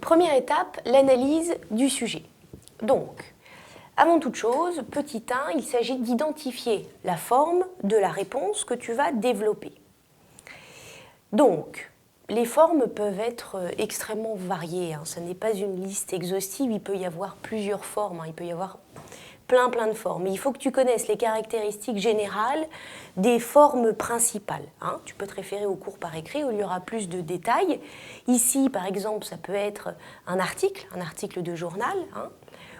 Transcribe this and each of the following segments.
Première étape, l'analyse du sujet. Donc, avant toute chose, petit 1, il s'agit d'identifier la forme de la réponse que tu vas développer. Donc, les formes peuvent être extrêmement variées. Ce n'est pas une liste exhaustive, il peut y avoir plusieurs formes, il peut y avoir plein de formes. Il faut que tu connaisses les caractéristiques générales des formes principales. Tu peux te référer au cours par écrit où il y aura plus de détails. Ici, par exemple, ça peut être un article de journal,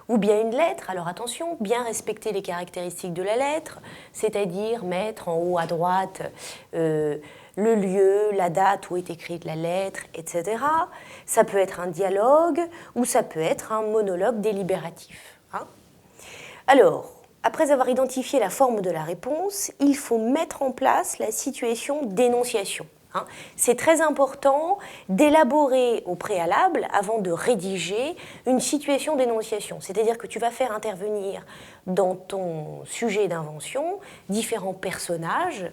ou bien une lettre. Alors attention, bien respecter les caractéristiques de la lettre, c'est-à-dire mettre en haut à droite le lieu, la date où est écrite la lettre, etc. Ça peut être un dialogue ou ça peut être un monologue délibératif. Alors, après avoir identifié la forme de la réponse, il faut mettre en place la situation d'énonciation. C'est très important d'élaborer au préalable, avant de rédiger, une situation d'énonciation. C'est-à-dire que tu vas faire intervenir dans ton sujet d'invention différents personnages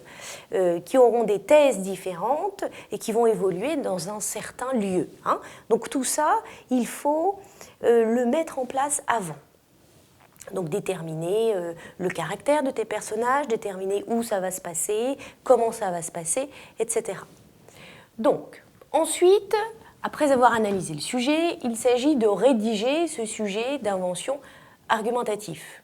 qui auront des thèses différentes et qui vont évoluer dans un certain lieu. Donc tout ça, il faut le mettre en place avant. Donc déterminer le caractère de tes personnages, déterminer où ça va se passer, comment ça va se passer, etc. Donc, ensuite, après avoir analysé le sujet, il s'agit de rédiger ce sujet d'invention argumentatif.